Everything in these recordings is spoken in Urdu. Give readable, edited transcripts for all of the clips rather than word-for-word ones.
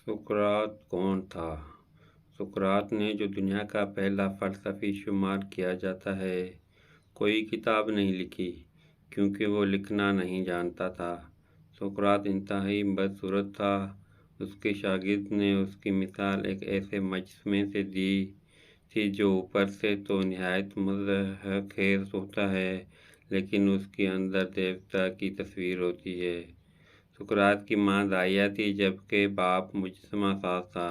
سقراط کون تھا؟ سقراط نے جو دنیا کا پہلا فلسفی شمار کیا جاتا ہے، کوئی کتاب نہیں لکھی کیونکہ وہ لکھنا نہیں جانتا تھا۔ سقراط انتہائی بدصورت تھا۔ اس کے شاگرد نے اس کی مثال ایک ایسے مجسمے سے دی تھی جو اوپر سے تو نہایت مضحک خیز ہوتا ہے، لیکن اس کے اندر دیوتا کی تصویر ہوتی ہے۔ سقراط کی ماں دائیا تھی جبکہ باپ مجسمہ ساز تھا۔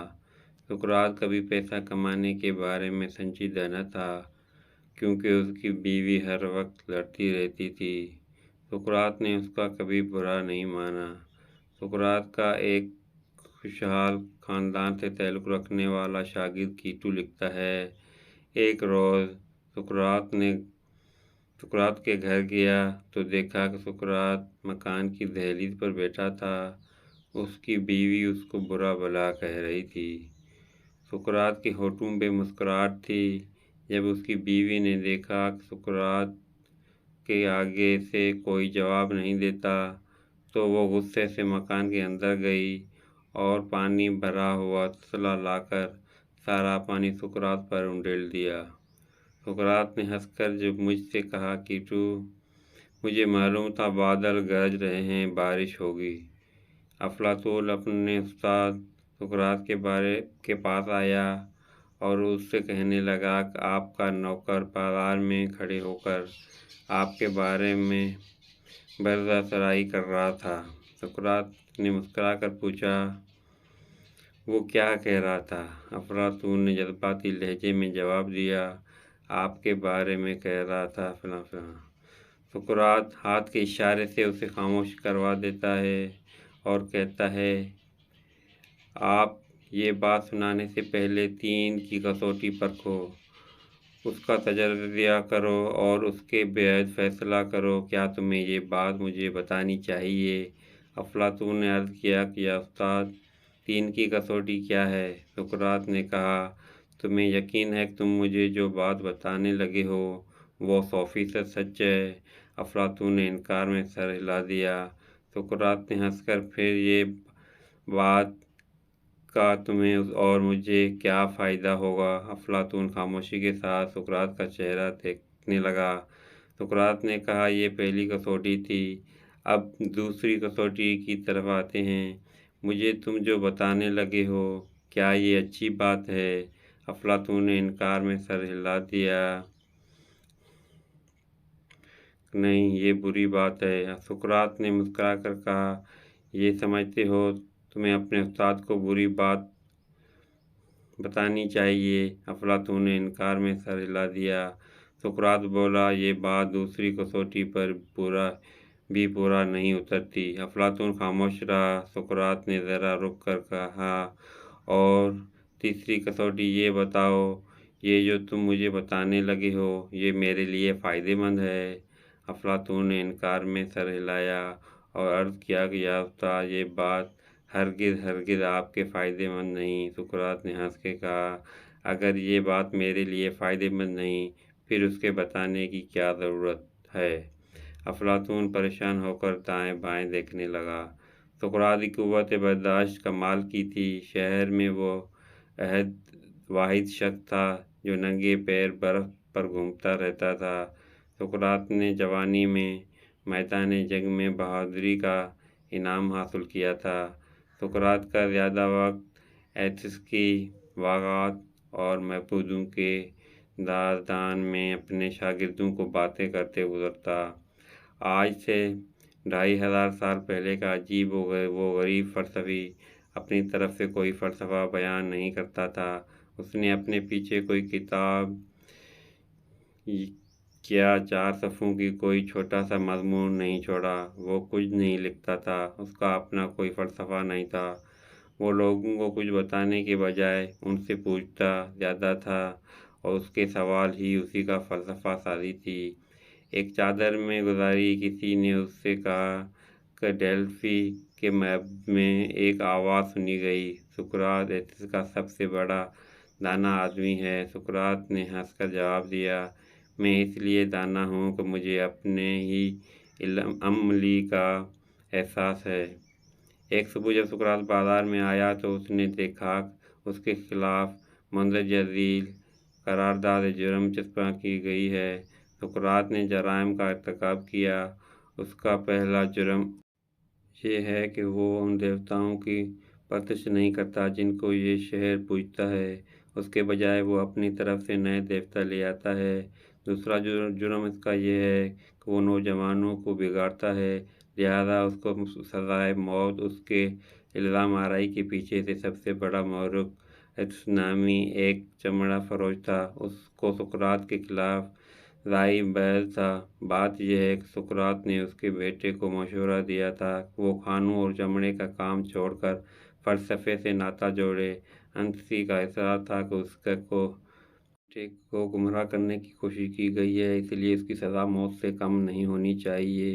سقراط کبھی پیسہ کمانے کے بارے میں سنجیدہ نہ تھا کیونکہ اس کی بیوی ہر وقت لڑتی رہتی تھی۔ سقراط نے اس کا کبھی برا نہیں مانا۔ سقراط کا ایک خوشحال خاندان سے تعلق رکھنے والا شاگرد کیٹو لکھتا ہے، ایک روز سقراط کے گھر گیا تو دیکھا کہ سقراط مکان کی دہلیز پر بیٹھا تھا۔ اس کی بیوی اس کو برا بھلا کہہ رہی تھی۔ سقراط کے ہونٹوں پہ مسکراہٹ تھی۔ جب اس کی بیوی نے دیکھا کہ سقراط کے آگے سے کوئی جواب نہیں دیتا تو وہ غصے سے مکان کے اندر گئی اور پانی بھرا ہوا تسلا لا کر سارا پانی سقراط پر انڈیل دیا۔ سقراط نے ہنس کر مجھ سے کہا، کیٹو، مجھے معلوم تھا بادل گرج رہے ہیں، بارش ہوگی۔ افلاطون اپنے استاد سقراط کے پاس آیا اور اس سے کہنے لگا کہ آپ کا نوکر بازار میں کھڑے ہو کر آپ کے بارے میں برزہ سرائی کر رہا تھا۔ سقراط نے مسکرا کر پوچھا، وہ کیا کہہ رہا تھا؟ افلاطون نے جذباتی لہجے میں جواب دیا، آپ کے بارے میں کہہ رہا تھا فلاں فلاں۔ سقراط ہاتھ کے اشارے سے اسے خاموش کروا دیتا ہے اور کہتا ہے، آپ یہ بات سنانے سے پہلے 3 کی کسوٹی پرکھو، اس کا تجزیہ کرو اور اس کے بعد فیصلہ کرو، کیا تمہیں یہ بات مجھے بتانی چاہیے؟ افلاطون نے عرض کیا کہ یا استاد، 3 کی کسوٹی کیا ہے؟ سقراط نے کہا، تمہیں یقین ہے کہ تم مجھے جو بات بتانے لگے ہو وہ 100% سچ ہے؟ افلاطون نے انکار میں سر ہلا دیا۔ سقراط نے ہنس کر پھر یہ بات کا تمہیں اور مجھے کیا فائدہ ہوگا؟ افلاطون خاموشی کے ساتھ سقراط کا چہرہ دیکھنے لگا۔ سقراط نے کہا، یہ پہلی کسوٹی تھی، اب دوسری کسوٹی کی طرف آتے ہیں۔ مجھے تم جو بتانے لگے ہو، کیا یہ اچھی بات ہے؟ افلاطون نے انکار میں سر ہلا دیا، نہیں، یہ بری بات ہے۔ سقراط نے مسکرا کر کہا، یہ سمجھتے ہو تمہیں اپنے استاد کو بری بات بتانی چاہیے؟ افلاطون نے انکار میں سر ہلا دیا۔ سقراط بولا، یہ بات دوسری کسوٹی پر بھی پورا نہیں اترتی۔ افلاطون خاموش رہا۔ سقراط نے ذرا رک کر کہا، اور تیسری کسوٹی یہ بتاؤ، یہ جو تم مجھے بتانے لگے ہو، یہ میرے لیے فائدہ مند ہے؟ افلاطون نے انکار میں سر ہلایا اور عرض کیا کہ یا استاد، یہ بات ہرگز آپ کے فائدہ مند نہیں۔ سقراط نے ہنس کے کہا، اگر یہ بات میرے لیے فائدہ مند نہیں، پھر اس کے بتانے کی کیا ضرورت ہے؟ افلاطون پریشان ہو کر دائیں بائیں دیکھنے لگا۔ سقراط کی قوت برداشت کمال کی تھی۔ شہر میں وہ واحد شخص تھا جو ننگے پیر برف پر گھومتا رہتا تھا۔ سقراط نے جوانی میں میدان جنگ میں بہادری کا انعام حاصل کیا تھا۔ سقراط کا زیادہ وقت ایتھنز کی باغات اور محبوبوں کے داستان میں اپنے شاگردوں کو باتیں کرتے گزرتا۔ آج سے 2500 سال پہلے کا عجیب و غریب فلسفی اپنی طرف سے کوئی فلسفہ بیان نہیں کرتا تھا۔ اس نے اپنے پیچھے کوئی کتاب یا 4 صفحوں کی کوئی چھوٹا سا مضمون نہیں چھوڑا۔ وہ کچھ نہیں لکھتا تھا، اس کا اپنا کوئی فلسفہ نہیں تھا۔ وہ لوگوں کو کچھ بتانے کے بجائے ان سے پوچھتا زیادہ تھا اور اس کے سوال ہی اسی کا فلسفہ سازی تھی۔ ایک چادر میں گزاری کسی نے اس سے کہا کہ ڈیلفی کے معبد میں ایک آواز سنی گئی، سقراط ایتھنز کا سب سے بڑا دانا آدمی ہے۔ سقراط نے ہنس کر جواب دیا، میں اس لیے دانا ہوں کہ مجھے اپنے ہی عملی کا احساس ہے۔ ایک صبح جب سقراط بازار میں آیا تو اس نے دیکھا اس کے خلاف مندرجہ ذیل قرارداد جرم چسپاں کی گئی ہے۔ سقراط نے جرائم کا ارتکاب کیا۔ اس کا پہلا جرم یہ ہے کہ وہ ان دیوتاؤں کی پرستش نہیں کرتا جن کو یہ شہر پوجتا ہے، اس کے بجائے وہ اپنی طرف سے نئے دیوتا لے آتا ہے۔ دوسرا جرم اس کا یہ ہے کہ وہ نوجوانوں کو بگاڑتا ہے، لہذا اس کو سزائے موت۔ اس کے الزام آرائی کے پیچھے سے سب سے بڑا محرک ایتھوس نامی ایک چمڑا فروش تھا۔ اس کو سقراط کے خلاف رائی بیل تھا۔ بات یہ ہے کہ سقراط نے اس کے بیٹے کو مشورہ دیا تھا کہ وہ کھانوں اور چمڑے کا کام چھوڑ کر فلسفے سے ناطہ جوڑے۔ انتسی کا احساس تھا کہ اس بیٹے کو گمراہ کرنے کی کوشش کی گئی ہے، اس لیے اس کی سزا موت سے کم نہیں ہونی چاہیے۔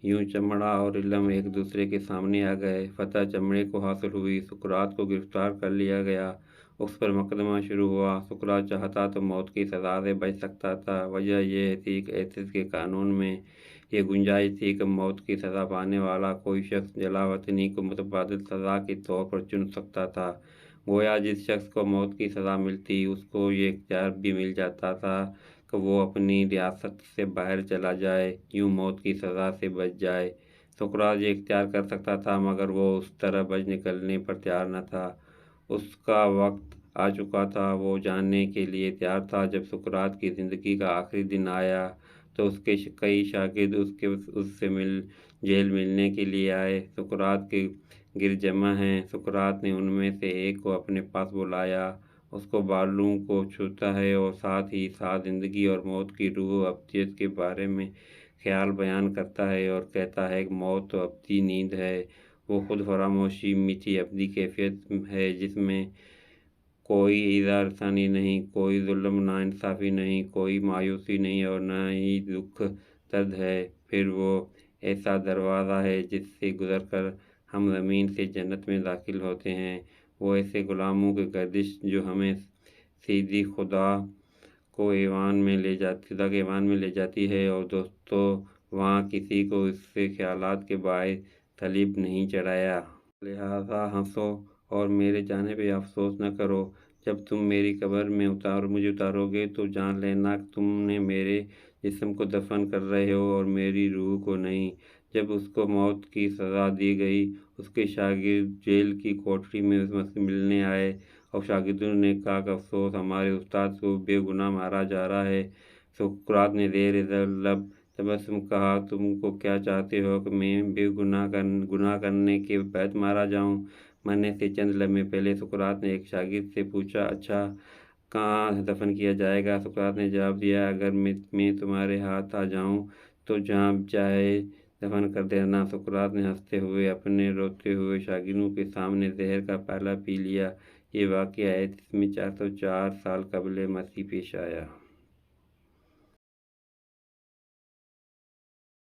یوں چمڑا اور علم ایک دوسرے کے سامنے آ گئے۔ فتح چمڑے کو حاصل ہوئی۔ سقراط کو گرفتار کر لیا گیا۔ اس پر مقدمہ شروع ہوا۔ سقراط چاہتا تو موت کی سزا سے بچ سکتا تھا۔ وجہ یہ تھی کہ ایتھنز کے قانون میں یہ گنجائش تھی کہ موت کی سزا پانے والا کوئی شخص جلا وطنی کو متبادل سزا کے طور پر چن سکتا تھا۔ گویا جس شخص کو موت کی سزا ملتی اس کو یہ اختیار بھی مل جاتا تھا کہ وہ اپنی ریاست سے باہر چلا جائے، یوں موت کی سزا سے بچ جائے۔ سقراط یہ اختیار کر سکتا تھا مگر وہ اس طرح بچ نکلنے پر تیار نہ تھا۔ اس کا وقت آ چکا تھا۔ وہ جاننے کے لیے تیار تھا۔ جب سقراط کی زندگی کا آخری دن آیا تو اس کے کئی شاگرد اس سے جیل ملنے کے لیے آئے۔ سقراط کے گرد جمع ہیں۔ سقراط نے ان میں سے ایک کو اپنے پاس بلایا، اس کو بالوں کو چھوتا ہے اور ساتھ ہی ساتھ زندگی اور موت کی روح و ابدیت کے بارے میں خیال بیان کرتا ہے اور کہتا ہے کہ موت تو ابدی نیند ہے، وہ خود فراموشی میٹھی ابدی کیفیت ہے جس میں کوئی ایذا رسانی نہیں، کوئی ظلم ناانصافی نہیں، کوئی مایوسی نہیں اور نہ ہی دکھ درد ہے۔ پھر وہ ایسا دروازہ ہے جس سے گزر کر ہم زمین سے جنت میں داخل ہوتے ہیں، وہ ایسے غلاموں کی گردش جو ہمیں سیدھی خدا کے ایوان میں لے جاتی ہے، اور دوستو وہاں کسی کو اس سے خیالات کے باعث صلیب نہیں چڑھایا۔ لہذا ہنسو اور میرے جانے پہ افسوس نہ کرو۔ جب تم میری قبر میں مجھے اتارو گے تو جان لینا کہ تم نے میرے جسم کو دفن کر رہے ہو اور میری روح کو نہیں۔ جب اس کو موت کی سزا دی گئی، اس کے شاگرد جیل کی کوٹری میں اس سے ملنے آئے اور شاگردوں نے کہا کہ افسوس، ہمارے استاد کو بے گناہ مارا جا رہا ہے۔ سقراط نے زیر لب تبسم کہا، تم کو کیا چاہتے ہو کہ میں بے گناہ کرنے کے بعد مارا جاؤں؟ مرنے سے چند لمحے پہلے سقراط نے ایک شاگرد سے پوچھا، اچھا کہاں دفن کیا جائے گا؟ سقراط نے جواب دیا، اگر میں تمہارے ہاتھ آ جاؤں تو جہاں چاہے دفن کر دینا۔ سقراط نے ہنستے ہوئے اپنے روتے ہوئے شاگردوں کے سامنے زہر کا پیالہ پی لیا۔ یہ واقعہ ایتھنز میں 404 سال قبل مسیح پیش آیا۔